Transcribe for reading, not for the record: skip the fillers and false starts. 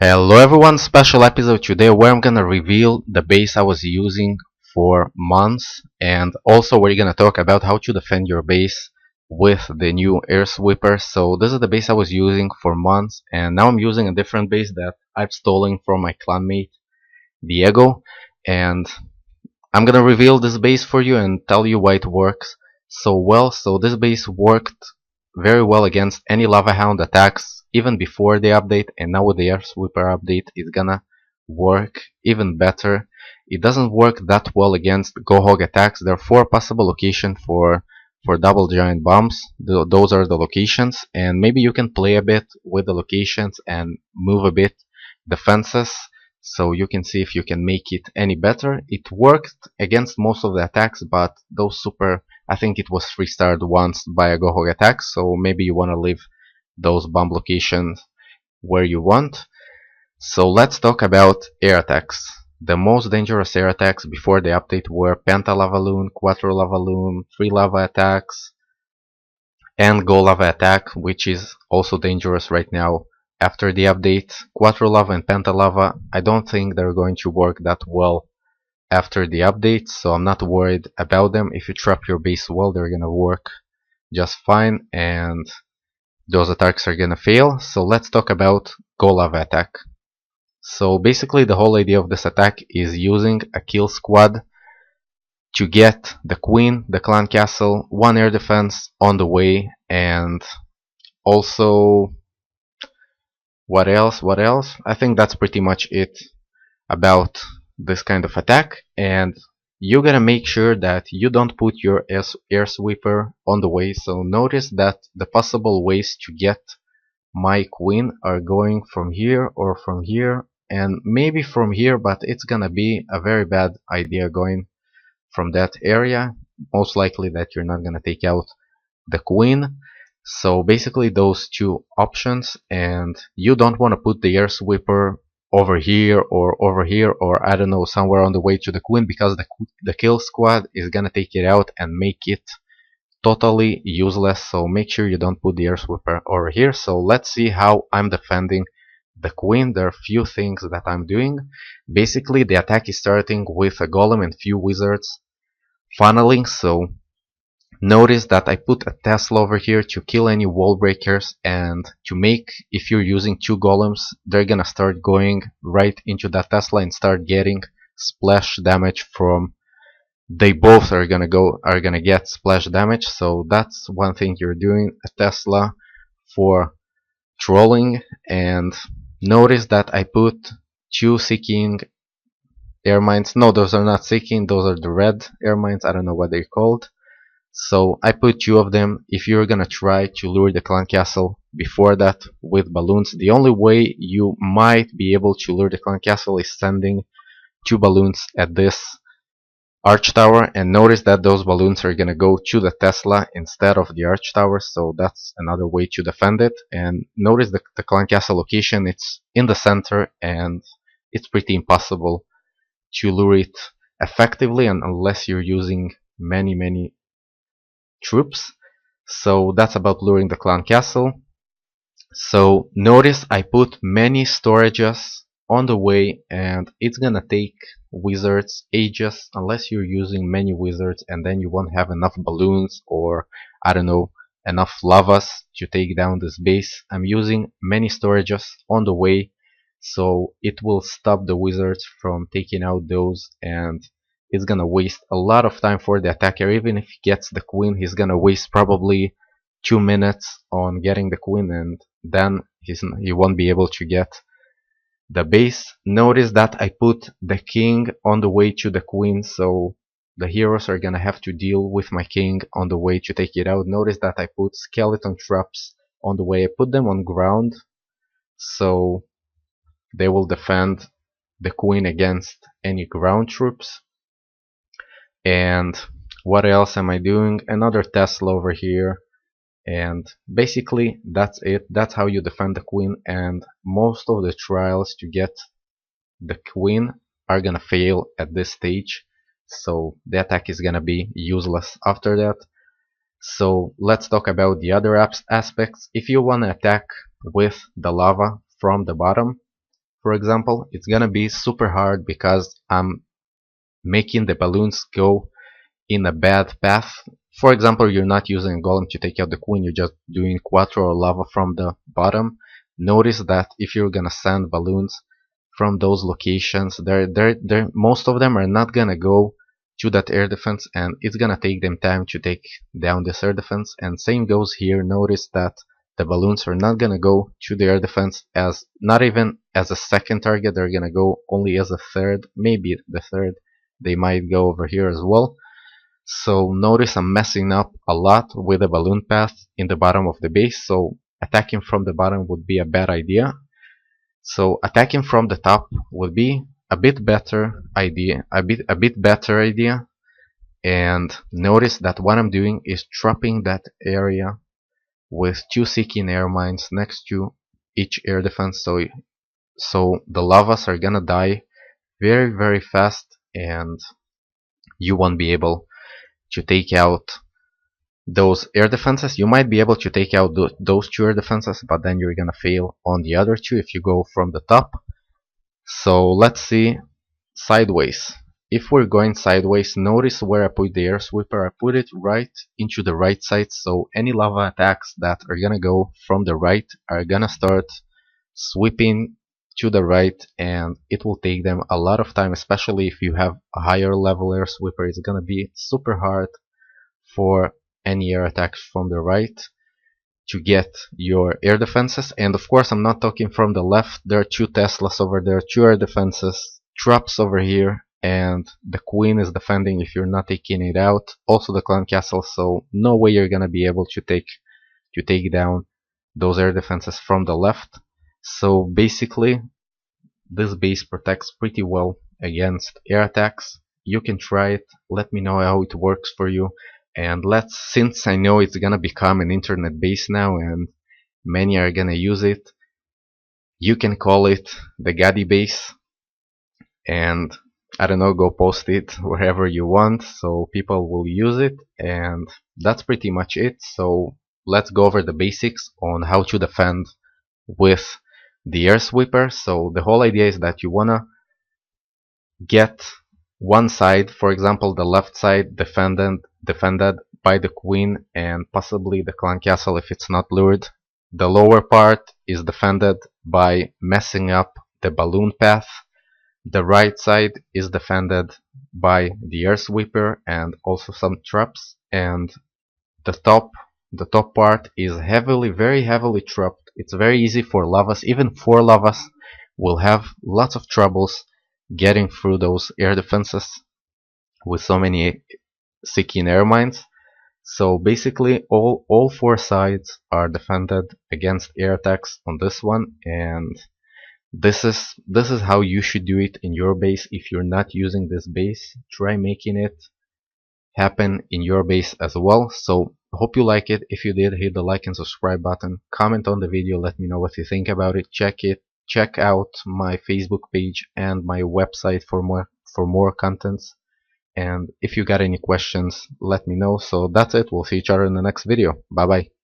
Hello everyone, special episode today where I'm gonna reveal the base I was using for months, and also we're gonna talk about how to defend your base with the new air sweeper. So this is the base I was using for months, and now I'm using a different base that I've stolen from my clanmate Diego, and I'm gonna reveal this base for you and tell you why it works so well. So this base worked very well against any lava hound attacks even before the update, and now with the air sweeper update it's gonna work even better. It doesn't work that well against gohog attacks. There are 4 possible locations for double giant bombs. Those are the locations, and maybe you can play a bit with the locations and move a bit defenses so you can see if you can make it any better. It worked against most of the attacks, but those super, I think it was 3-starred once by a gohog attack, so maybe you want to leave those bomb locations where you want. So let's talk about air attacks. The most dangerous air attacks before the update were Penta Lava Loon, Quattro Lava Loon, 3 Lava attacks, and Go Lava attack, which is also dangerous right now after the update. Quattro Lava and Penta Lava, I don't think they're going to work that well after the update, so I'm not worried about them. If you trap your base well, they're gonna work just fine, and those attacks are gonna fail. So let's talk about Go Lava attack. So basically the whole idea of this attack is using a kill squad to get the queen, the clan castle, 1 air defense on the way, and also what else? I think that's pretty much it about this kind of attack, and you gotta make sure that you don't put your air sweeper on the way. So notice that the possible ways to get my queen are going from here or from here and maybe from here, but it's gonna be a very bad idea going from that area. Most likely that you're not gonna take out the queen. So basically those 2 options, and you don't want to put the air sweeper over here or I don't know, somewhere on the way to the queen, because the kill squad is gonna take it out and make it totally useless. So make sure you don't put the air sweeper over here. So let's see how I'm defending the queen. There are few things that I'm doing. Basically the attack is starting with a golem and few wizards funneling. So notice that I put a Tesla over here to kill any wall breakers, and to make, if you're using 2 golems, they're gonna start going right into that Tesla and start getting splash damage from, they both are gonna get splash damage. So that's one thing you're doing, a Tesla for trolling. And notice that I put 2 seeking air mines. No, those are not seeking, those are the red air mines. I don't know what they're called. So I put 2 of them. If you're gonna try to lure the clan castle before that with balloons, the only way you might be able to lure the clan castle is sending 2 balloons at this arch tower, and notice that those balloons are gonna go to the Tesla instead of the arch tower. So that's another way to defend it. And notice the clan castle location, it's in the center, and it's pretty impossible to lure it effectively, and unless you're using many troops. So that's about luring the clan castle. So notice I put many storages on the way, and it's gonna take wizards ages unless you're using many wizards, and then you won't have enough balloons or I don't know, enough lavas to take down this base. I'm using many storages on the way, so it will stop the wizards from taking out those, and it's gonna waste a lot of time for the attacker. Even if he gets the queen, he's gonna waste probably 2 minutes on getting the queen, and then he won't be able to get the base. Notice that I put the king on the way to the queen, so the heroes are gonna have to deal with my king on the way to take it out. Notice that I put skeleton traps on the way. I put them on ground so they will defend the queen against any ground troops. And what else am I doing? Another Tesla over here, and basically that's it. That's how you defend the queen, and most of the trials to get the queen are gonna fail at this stage, so the attack is gonna be useless after that. So let's talk about the other aspects. If you wanna attack with the lava from the bottom, for example, it's gonna be super hard because I'm making the balloons go in a bad path. For example, you're not using a golem to take out the queen, you're just doing quattro or lava from the bottom. Notice that if you're gonna send balloons from those locations, most of them are not gonna go to that air defense, and it's gonna take them time to take down this air defense. And same goes here. Notice that the balloons are not gonna go to the air defense as not even as a second target, they're gonna go only as a third, maybe the third. They might go over here as well. So notice I'm messing up a lot with the balloon path in the bottom of the base, so attacking from the bottom would be a bad idea. So attacking from the top would be a bit better idea, a bit better idea. And notice that what I'm doing is trapping that area with 2 seeking air mines next to each air defense, so the lavas are gonna die very fast, and you won't be able to take out those air defenses. You might be able to take out those 2 air defenses, but then you're gonna fail on the other 2 if you go from the top. So let's see sideways. If we're going sideways, notice where I put the air sweeper. I put it right into the right side, so any lava attacks that are gonna go from the right are gonna start sweeping to the right, and it will take them a lot of time, especially if you have a higher level air sweeper. It's gonna be super hard for any air attacks from the right to get your air defenses. And of course, I'm not talking from the left. There are 2 Teslas over there, 2 air defenses, traps over here, and the queen is defending if you're not taking it out. Also the clan castle, so no way you're gonna be able to take down those air defenses from the left. So basically, this base protects pretty well against air attacks. You can try it, let me know how it works for you. And since I know it's gonna become an internet base now and many are gonna use it, you can call it the Gadi base, and I don't know, go post it wherever you want so people will use it. And that's pretty much it. So let's go over the basics on how to defend with the air sweeper. So the whole idea is that you wanna get one side, for example the left side, defended by the queen and possibly the clan castle if it's not lured. The lower part is defended by messing up the balloon path. The right side is defended by the air sweeper and also some traps, and the top part is very heavily trapped. It's very easy for lavas. Even 4 lavas will have lots of troubles getting through those air defenses with so many seeking air mines. So basically all 4 sides are defended against air attacks on this one, and this is how you should do it in your base. If you're not using this base, try making it happen in your base as well. So hope you like it. If you did, hit the like and subscribe button, comment on the video, let me know what you think about it. Check out my Facebook page and my website for more contents. And if you got any questions, let me know. So that's it. We'll see each other in the next video. Bye bye.